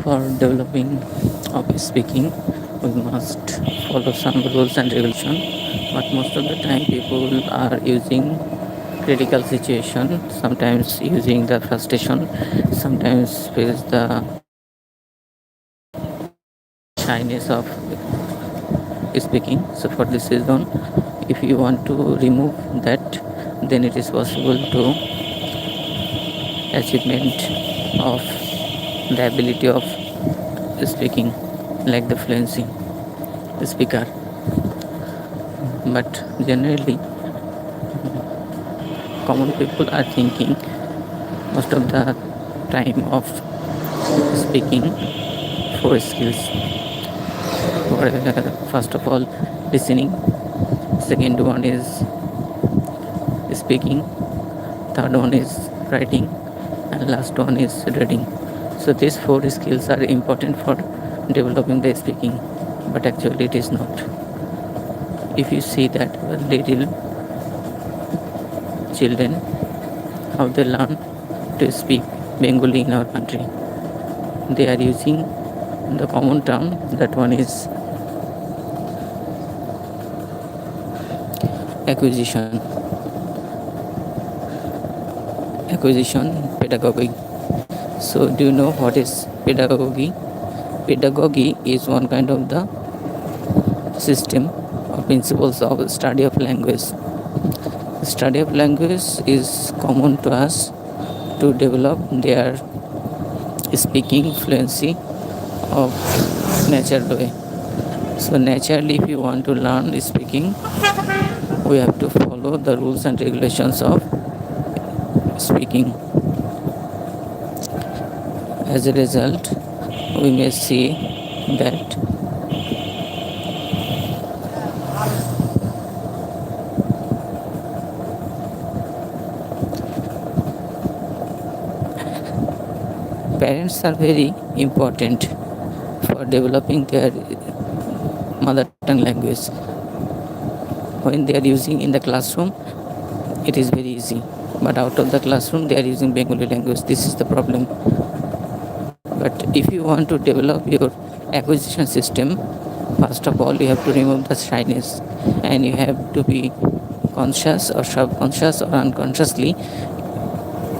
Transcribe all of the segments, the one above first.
For developing of speaking, we must follow some rules and regulation. But most of the time, people are using critical situation. Sometimes using the frustration. Sometimes face the shyness of speaking. So for this reason, if you want to remove that, then it is possible to achievement of the ability of speaking, like the fluency speaker. But generally, common people are thinking most of the time of speaking four skills. First of all, listening. Second one is speaking. Third one is writing, and last one is reading. So these four skills are important for developing the speaking, but actually it is not. If you see that little children, how they learn to speak Bengali in our country, they are using the common term. That one is acquisition, pedagogy. So do you know what is pedagogy? Pedagogy is one kind of the system or principles of study of language. Study of language is common to us to develop their speaking fluency of natural way. So naturally, if you want to learn speaking, we have to follow the rules and regulations of speaking. As a result, we may see that parents are very important for developing their mother tongue language. When they are using in the classroom, it is very easy, but out of the classroom they are using Bengali language. This is the problem. But if you want to develop your acquisition system, first of all you have to remove the shyness, and you have to be conscious or subconscious or unconsciously,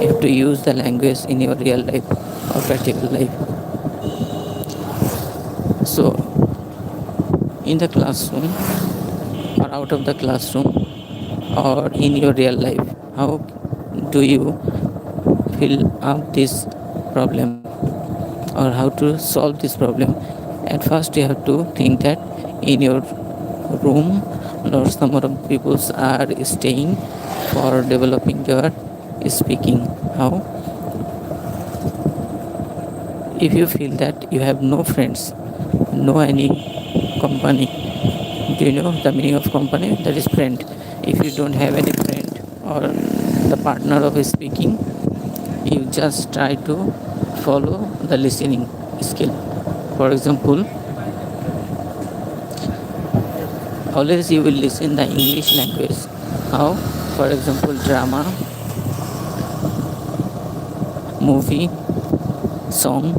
you have to use the language in your real life or practical life. So in the classroom or out of the classroom or in your real life, how do you fill up this problem or how to solve this problem? At first you have to think that in your room lots number of people are staying for developing their speaking. How? If you feel that you have no friends, no any company, do you know the meaning of company? That is friend. If you don't have any friend or the partner of speaking, you just try to follow the listening skill. For example, always you will listen the English language. How? For example, drama, movie, song,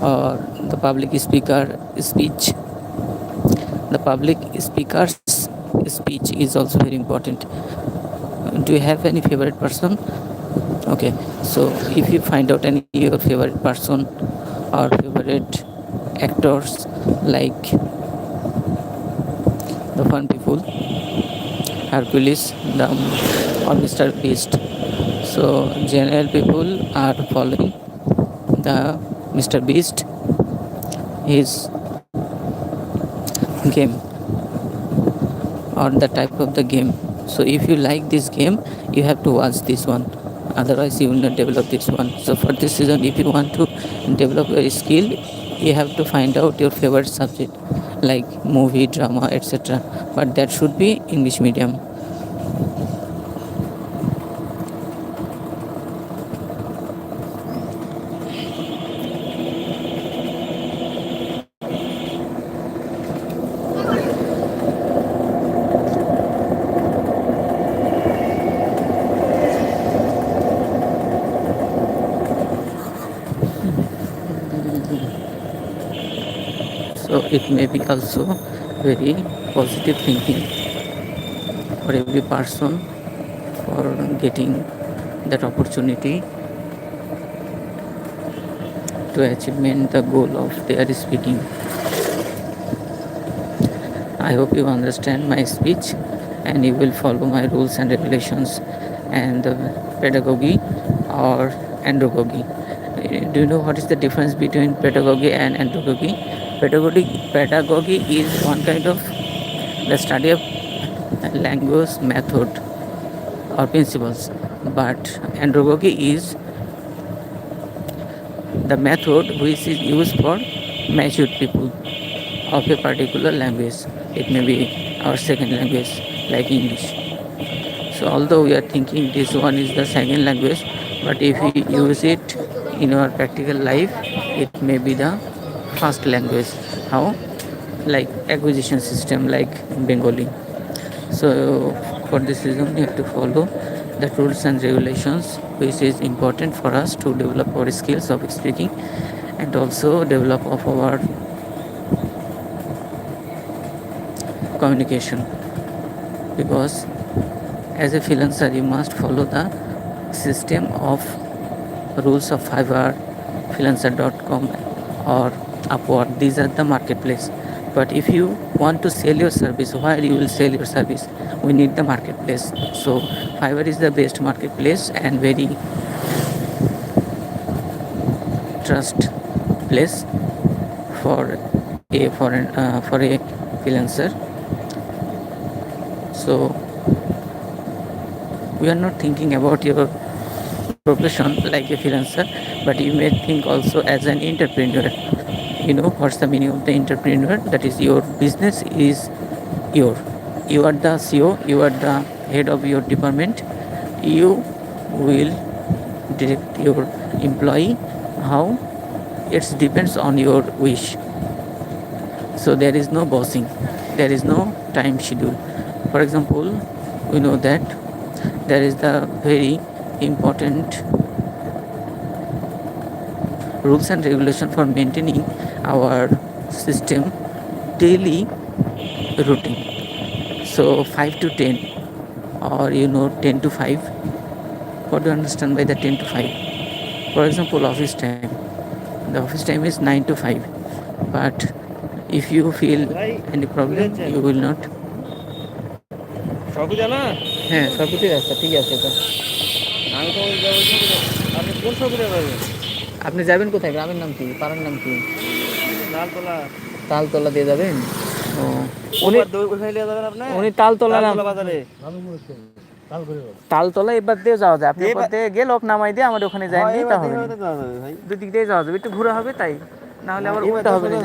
or the public speaker speech. The public speaker's speech is also very important. Do you have any favorite person? Okay, so if you find out any your favorite person or favorite actors, like the fun people, Hercules, the or Mr. Beast. So general people are following the Mr. Beast, his game or the type of the game. So if you like this game, you have to watch this one. Otherwise, you will not develop this one. So for this reason, if you want to develop a skill, you have to find out your favorite subject, like movie, drama, etc. But that should be English medium. So it may be also very positive thinking for every person for getting that opportunity to achievement the goal of their speaking. I hope you understand my speech and you will follow my rules and regulations and pedagogy or andragogy. Do you know what is the difference between pedagogy and andragogy? Pedagogy is one kind of the study of language method or principles, but andragogy is the method which is used for mature people of a particular language. It may be our second language like English. So although we are thinking this one is the second language, but if we use it in our practical life, it may be the first language. How? Like acquisition system like Bengali. So for this reason we have to follow the rules and regulations which is important for us to develop our skills of speaking and also develop of our communication, because as a freelancer you must follow the system of rules of Fiverr, freelancer.com or Upwork. These are the marketplace. But if you want to sell your service, where you will sell your service? We need the marketplace. So Fiverr is the best marketplace and very trust place for a freelancer. So we are not thinking about your profession like a freelancer, but you may think also as an entrepreneur. You know what's the meaning of the entrepreneur? That is, your business is your. You are the CEO, you are the head of your department. You will direct your employee how it depends on your wish. So there is no bossing, there is no time schedule. For example, we know that there is the very important rules and regulation for maintaining our system daily routine. So 5 to 10 or 10 to 5. What do you understand by the 10 to 5? For example, office time. The office time is 9 to 5. But if you feel any problem, you will not. হ্যাঁ সবকিছুই রাস্তা ঠিক আছে তো। আপনি যাবেন কোথায়? গ্রামের নাম কি? পাড়ার নাম কি? তালতলা দিয়ে যাবেন? ও উনি তালতলা নাম। তালতলা এবার দিয়ে যাওয়া যায়, আপনি এবার দিয়ে গেলে নামাই দিয়ে আমার ওখানে যায়নি তাহলে দুদিক দিয়ে যাওয়া যাবে, একটু ঘোরা হবে তাই, না হলে আবার উল্টা হবে না।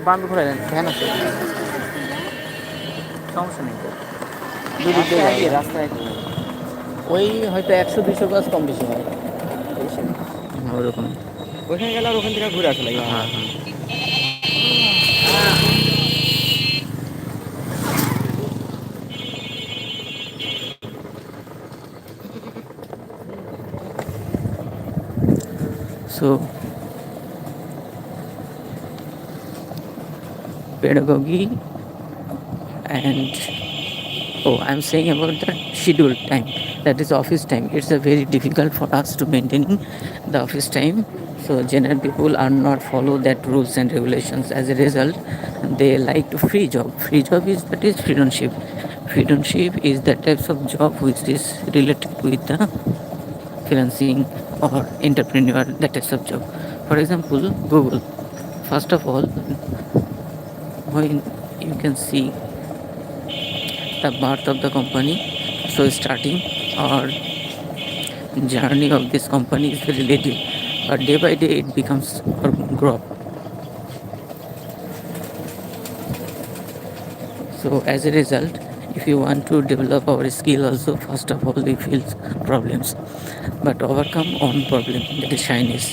বাম ঘুরে যান, ভ্যান আছে, সমস্যা নেই। দুদিক দিয়ে রাস্তায় ওই হয়তো 100-200 গাছ কম বেশি হয় ওরকম। ওইখানে গেলে আর ওখান থেকে ঘুরে আসা লাগে। হ্যাঁ হ্যাঁ। So pedagogy and I'm saying about the scheduled time, that is office time. It's a very difficult for us to maintaining the office time. So general people are not follow that rules and regulations. As a result, they like to free job. Free job is, that is freedomship. Freedomship is the types of job which is related with the freelancing or entrepreneur, that types of job. For example, Google. First of all, when you can see the birth of the company, so starting or journey of this company is very little, but day by day it becomes or grow up. So as a result, if you want to develop our skill also, first of all we face problems, but overcome one problem, that is shyness.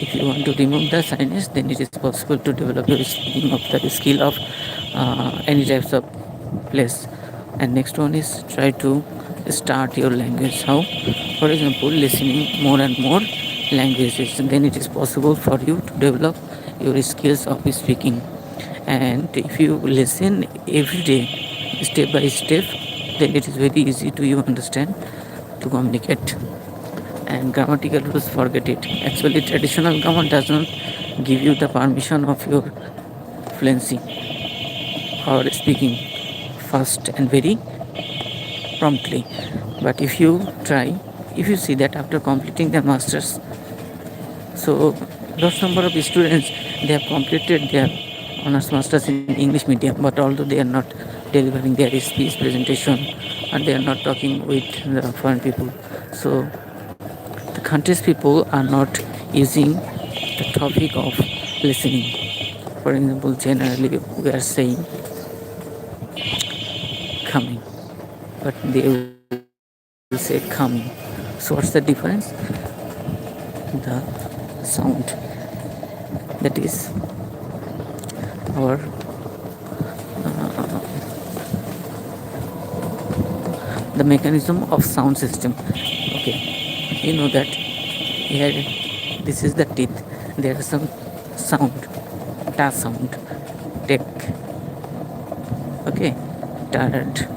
If you want to remove the shyness, then it is possible to develop your speaking of the skill of any types of place. And next one is try to start your language. How? For example, listening more and more languages, then it is possible for you to develop your skills of speaking. And if you listen every day, step by step, then it is very easy to you understand to communicate. And grammatical rules, forget it. Actually, traditional grammar does not give you the permission of your fluency or speaking fast and very promptly. But if you try, if you see that after completing their masters, so large number of students, they have completed their honors masters in English medium, but although they are not delivering their speech presentation and they are not talking with the foreign people, so the country's people are not using the topic of listening. For example, generally we are saying coming, but they will say coming. So what's the difference? The sound, that is our the mechanism of sound system. Okay, you know that here this is the teeth, there is some sound, ta sound, take, okay, tired,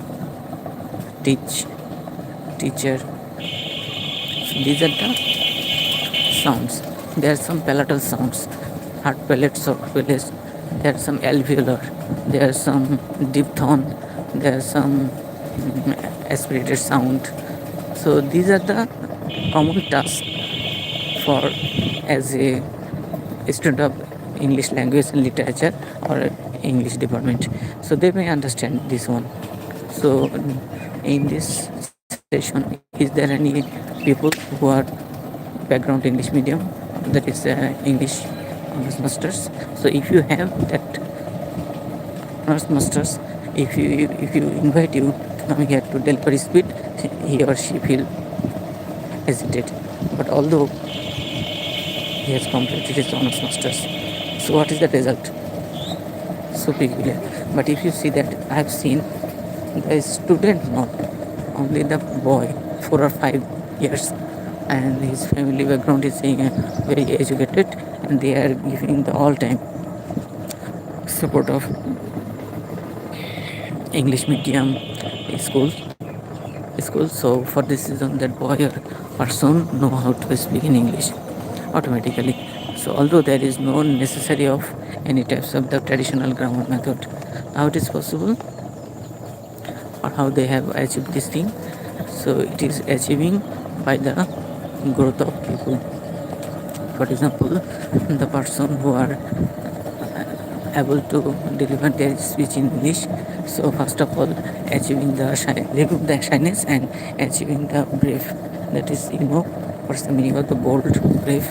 teach, teacher. So these are the sounds. There are some palatal sounds, hard palate, soft palate. There are some alveolar. There are some diphthong. There are some aspirated sound. So these are the common tasks for as a student of English language and literature or English department. So they may understand this one. So in this session, is there any people who are background English medium, that is English honors masters? So if you have that honors masters, if you invite you to come here to deliver speed, he or she feel hesitate. But although he has completed his honors masters, so what is the result? So peculiar. But if you see that, I have seen the student, not only the boy, 4 or 5 years, and his family background is very educated, and they are giving the all time support of English medium school. So for this reason, that boy or person know how to speak in English automatically. So although there is no necessary of any types of the traditional grammar method, how it is possible or how they have achieved this thing? So it is achieving by the growth of people. For example, the person who are able to deliver their speech in English, so first of all achieving the remove the shyness and achieving the brave, that is, what's the meaning of the bold, brave?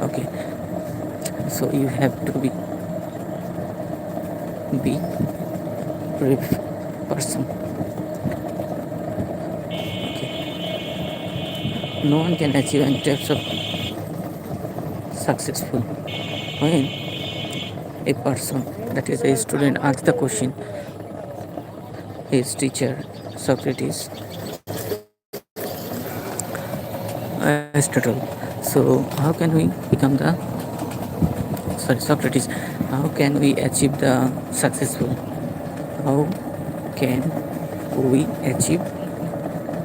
Okay, so you have to be brave person. Okay, no one can achieve any types of successful when a person, that is a student, asks the question his teacher Socrates, Aristotle. So how can we become the Socrates? How can we achieve the successful? How can we achieve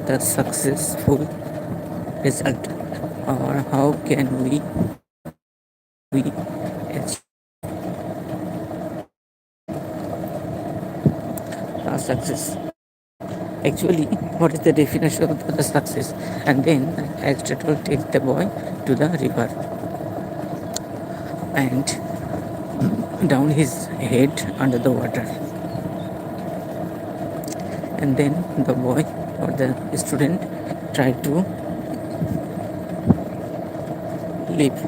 the successful result? Or how can we achieve a success? Actually, what is the definition of the success? And then Aristotle takes the boy to the river and down his head under the water, and then the boy or the student tried to live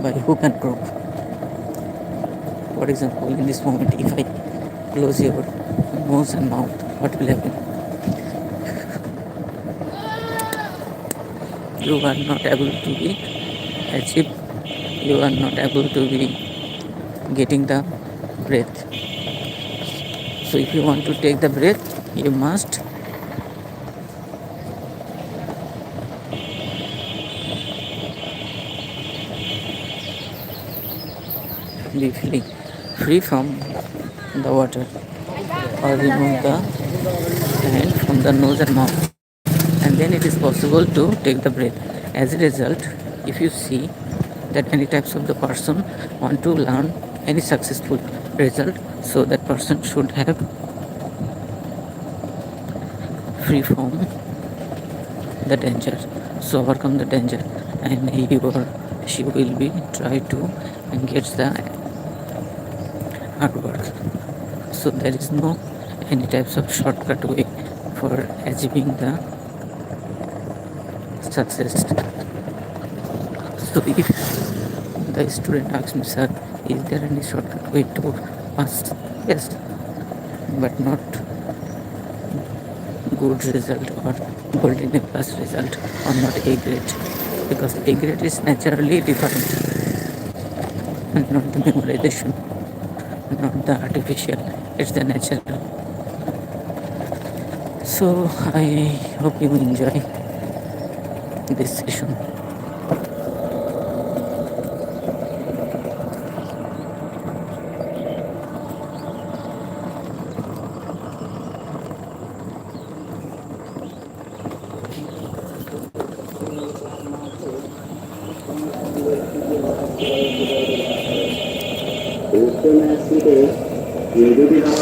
by hook and crook. For example, in this moment, if I close your nose and mouth, what will happen? You are not able to be achieve, you are not able to be getting the breath. So if you want to take the breath, you must be feeling free from the water, or remove the hand from the nose and mouth, and then it is possible to take the breath. As a result, if you see that any types of the person want to learn any successful result, so that person should have free from the danger, so overcome the danger, and he or she will be try to engage the hard work. So there is no any types of shortcut way for achieving the success. So if the student asks me, sir, is there any shortcut way to pass? Yes, but not good result or golden A plus result, or not A grade, because A grade is naturally different, and not the memorization, not the artificial, it's the natural. So I hope you enjoy this session.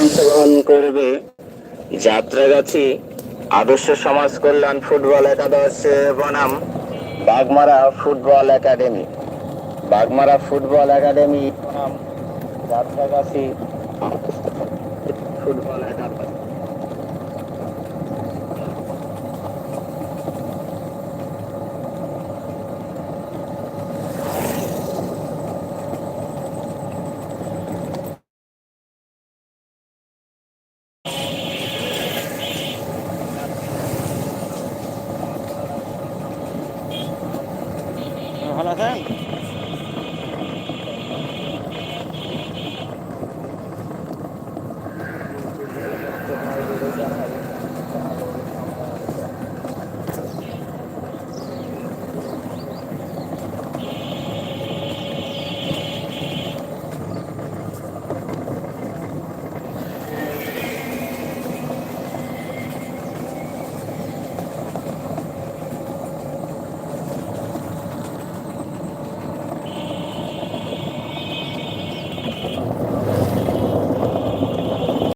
অংশগ্রহণ করবে যাত্রাগাছি আদর্শ সমাজ কল্যাণ football একাদশ বনাম Bagmara football academy. Bagmara football academy বনাম Jatragachhi football একাদশ। ভালো আছেন?